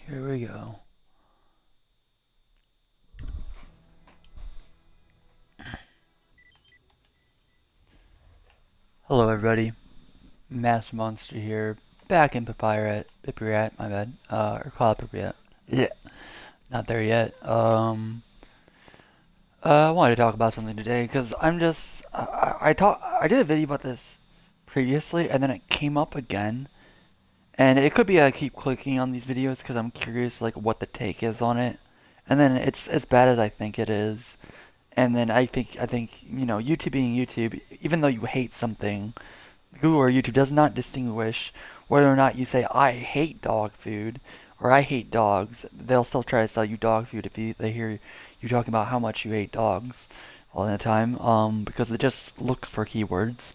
Here we go. Hello, everybody. Master Monster here, back in Pipirat, my bad. Or Cloud Pipirat. Yeah, not there yet. I wanted to talk about something today because I did a video about this previously, and then it came up again, and it could be I keep clicking on these videos because I'm curious, like, what the take is on it, and then it's as bad as I think it is. And then I think YouTube being YouTube, even though you hate something, Google or YouTube does not distinguish whether or not you say I hate dog food or I hate dogs. They'll still try to sell you dog food if they hear you talking about how much you hate dogs all the time, because it just looks for keywords.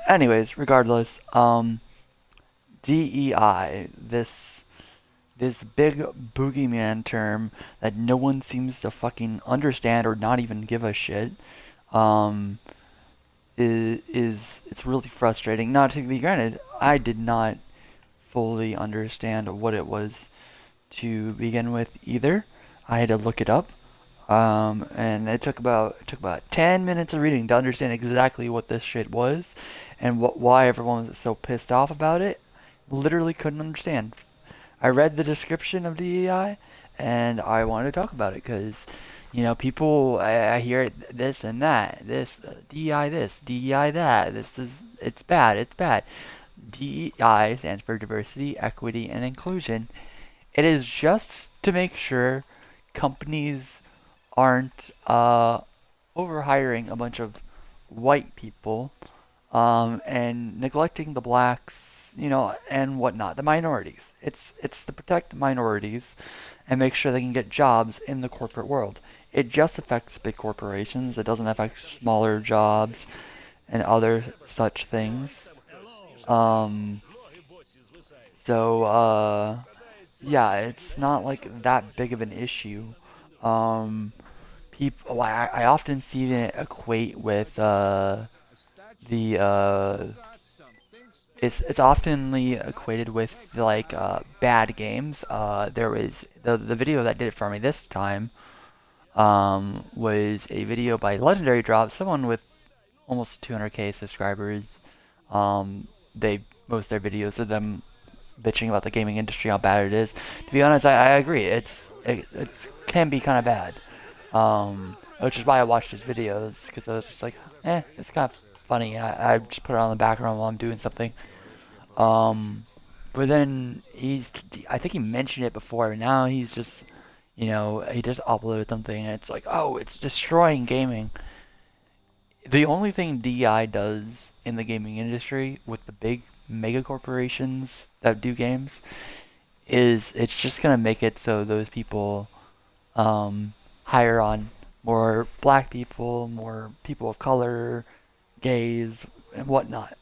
Anyways, regardless, DEI, this big boogeyman term that no one seems to fucking understand or not even give a shit. Um, it's really frustrating. Not to be granted, I did not fully understand what it was to begin with either. I had to look it up, and it took about 10 minutes of reading to understand exactly what this shit was, and why everyone was so pissed off about it. Literally couldn't understand. I read the description of DEI, and I wanted to talk about it because, people, I hear this and that, DEI this, DEI that, it's bad, it's bad. DEI stands for diversity, equity, and inclusion. It is just to make sure companies aren't overhiring a bunch of white people, and neglecting the blacks, and whatnot, the minorities. It's to protect minorities and make sure they can get jobs in the corporate world. It just affects big corporations. It doesn't affect smaller jobs and other such things. Um, so, yeah, it's not like that big of an issue. Um, people, I often see it equate with the it's oftenly equated with like bad games. There was the video that did it for me this time, was a video by Legendary Drop, someone with almost 200K subscribers. They most of their videos are them bitching about the gaming industry, how bad it is. To be honest, I agree. It can be kind of bad. Which is why I watched his videos, because I was just like, it's kind of funny. I just put it on the background while I'm doing something. Um, but then I think he mentioned it before. Now he's just, he just uploaded something and it's like, oh, it's destroying gaming. The only thing DI does in the gaming industry with the big mega corporations that do games is it's just gonna make it so those people hire on more black people, more people of color, gays, and whatnot.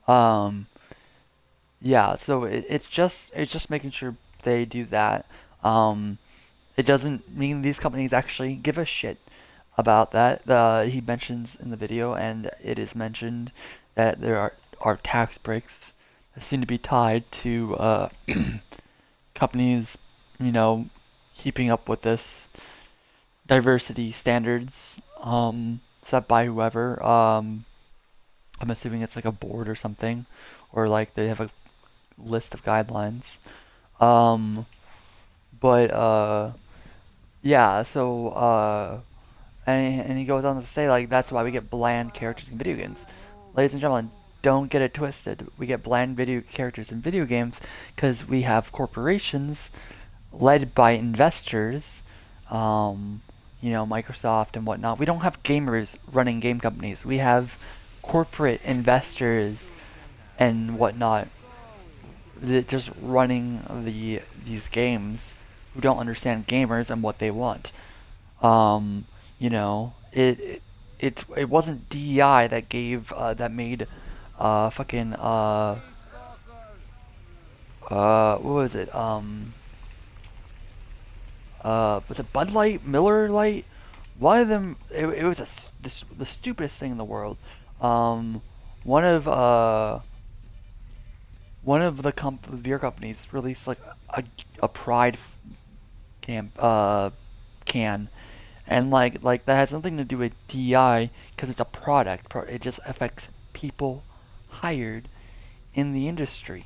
um, yeah, so it's just making sure they do that. Um, it doesn't mean these companies actually give a shit about that. He mentions in the video, and it is mentioned that there are tax breaks that seem to be tied to companies, you know, keeping up with this diversity standards set by whoever. I'm assuming it's like a board or something, or like they have a list of guidelines. Um, but yeah, so and he goes on to say like that's why we get bland characters in video games. Ladies and gentlemen, don't get it twisted. We get bland video characters in video games because we have corporations led by investors, Microsoft and whatnot. We don't have gamers running game companies. We have corporate investors and whatnot that just running these games who don't understand gamers and what they want. Um, it wasn't DEI that gave that made fucking what was it? Was it Bud Light, Miller Light? One of them. It was the stupidest thing in the world. Um, one of one of the beer companies released like a Pride can can, and like that has nothing to do with DEI because it's a product. It just affects people hired in the industry,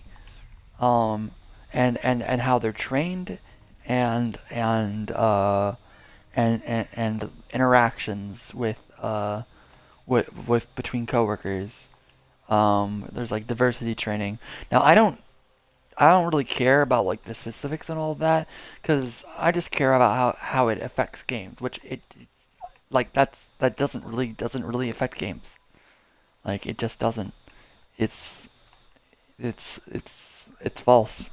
um, and how they're trained, and and interactions with between coworkers. There's like diversity training. Now I don't really care about like the specifics and all of that because I just care about how it affects games, which it like that doesn't really affect games. Like it just doesn't. It's it's false.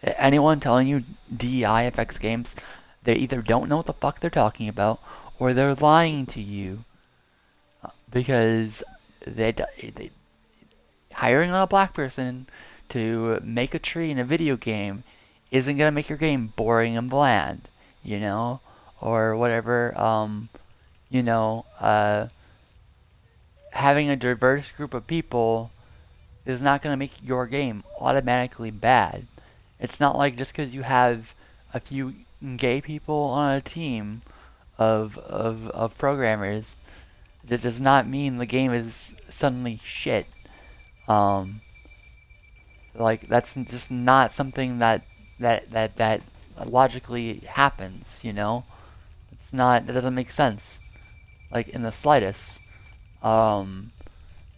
Anyone telling you DEI affects games, they either don't know what the fuck they're talking about or they're lying to you because they hiring on a black person to make a tree in a video game isn't gonna make your game boring and bland, you know, or whatever. You know, having a diverse group of people is not gonna make your game automatically bad. It's not like just because you have a few gay people on a team of programmers, that does not mean the game is suddenly shit. Um, like that's just not something that logically happens. You know, it's not. That doesn't make sense. Like in the slightest. Um,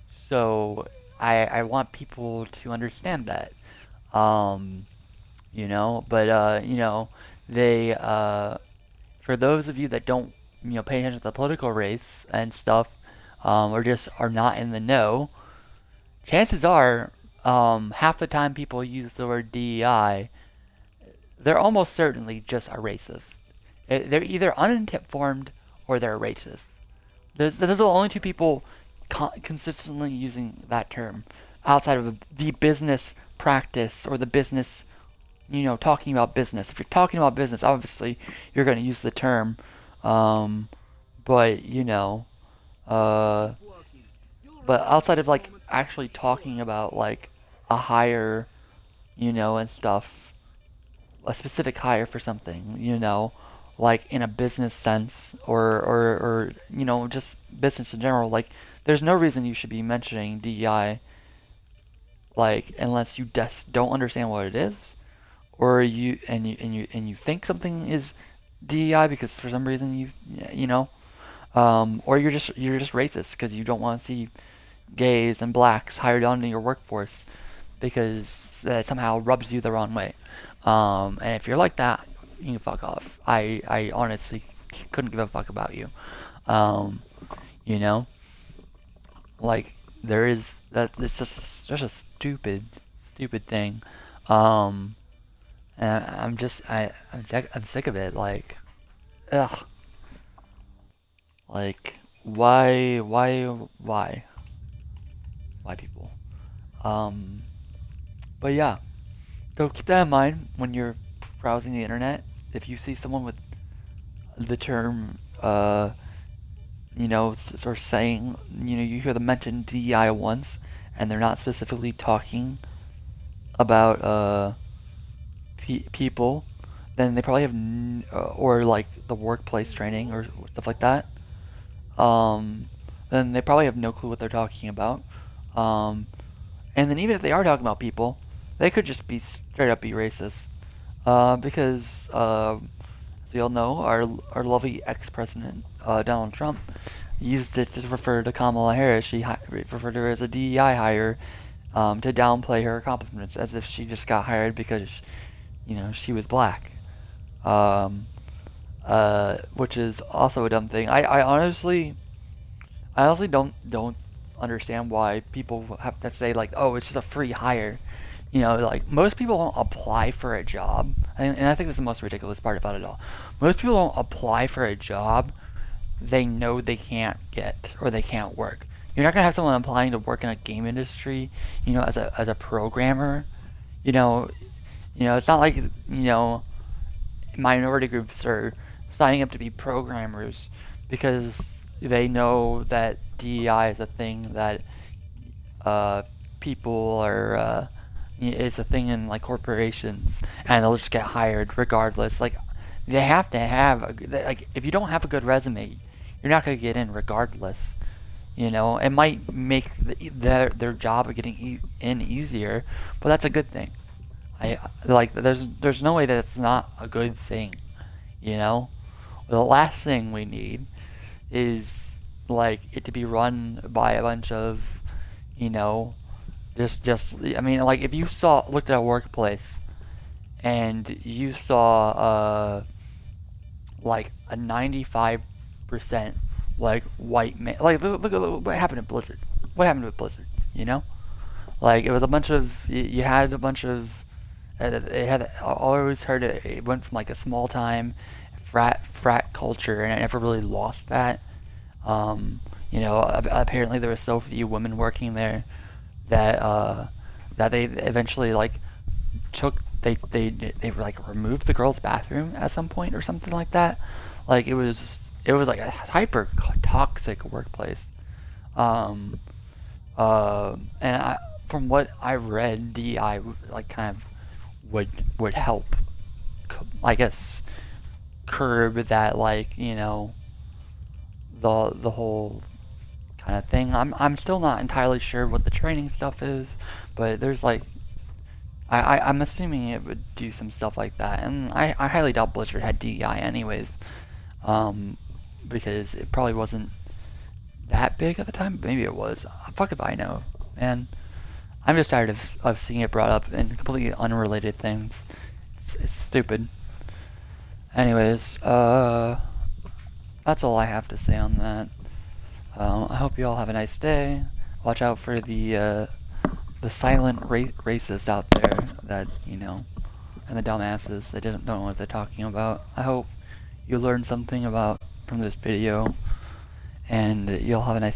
so I want people to understand that. Um, you know, but you know, they for those of you that don't pay attention to the political race and stuff, or just are not in the know, chances are, half the time people use the word DEI, they're almost certainly just a racist. They're either uninformed or they're racist. Those are the only two people consistently using that term outside of the business practice or the business, talking about business. If you're talking about business, obviously you're going to use the term, um, but uh, but outside of like actually talking about like a hire, and stuff, a specific hire for something, like in a business sense or just business in general, like there's no reason you should be mentioning DEI like unless you just don't understand what it is or you think something is DEI because for some reason you know or you're just racist because you don't want to see gays and blacks hired onto your workforce because that somehow rubs you the wrong way. And if you're like that, you can fuck off. I honestly couldn't give a fuck about you. Um, you know, like there is that. It's just such a stupid thing. Um, and I'm sick of it. Like, ugh. Like, why people? Um, but yeah. So keep that in mind when you're browsing the internet. If you see someone with the term, sort of saying, you hear them mention DEI once, and they're not specifically talking about people, then they probably have, or like the workplace training or stuff like that. Then they probably have no clue what they're talking about. Um, and then even if they are talking about people, they could just be straight up be racist. Because as we all know, our lovely ex-president Donald Trump used it to refer to Kamala Harris. She referred to her as a DEI hire to downplay her accomplishments, as if she just got hired because she was black. Um, which is also a dumb thing. I honestly don't understand why people have to say like, oh, it's just a free hire. Like most people don't apply for a job, and I think that's the most ridiculous part about it all. Most people don't apply for a job they know they can't get or they can't work. You're not gonna have someone applying to work in a game industry, as a programmer. You know, it's not like minority groups are signing up to be programmers because they know that DEI is a thing that uh, people are It's a thing in like corporations, and they'll just get hired regardless. Like they have to have like if you don't have a good resume, you're not gonna get in regardless. It might make their job of getting in easier, but that's a good thing. I like there's no way that it's not a good thing. You know, the last thing we need is like it to be run by a bunch of, you know, just I mean like if you looked at a workplace and you saw like a 95% like white man, like look what happened to Blizzard. What happened with Blizzard? You know, like it was a bunch of you had a bunch of it had I always heard it went from like a small time frat culture, and it never really lost that. Apparently there were so few women working there that that they eventually like took they were like removed the girls' bathroom at some point or something like that. Like it was like a hyper toxic workplace. Um, and from what I've read, DEI like kind of would help, I guess, curb that like the whole kind of thing. I'm still not entirely sure what the training stuff is, but there's like I'm assuming it would do some stuff like that, and I highly doubt Blizzard had DEI anyways, because it probably wasn't that big at the time. But maybe it was. Fuck if I know, man. I'm just tired of seeing it brought up in completely unrelated things. It's stupid. Anyways, that's all I have to say on that. I hope you all have a nice day. Watch out for the silent racists out there that, and the dumbasses that don't know what they're talking about. I hope you learned something from this video, and you'll have a nice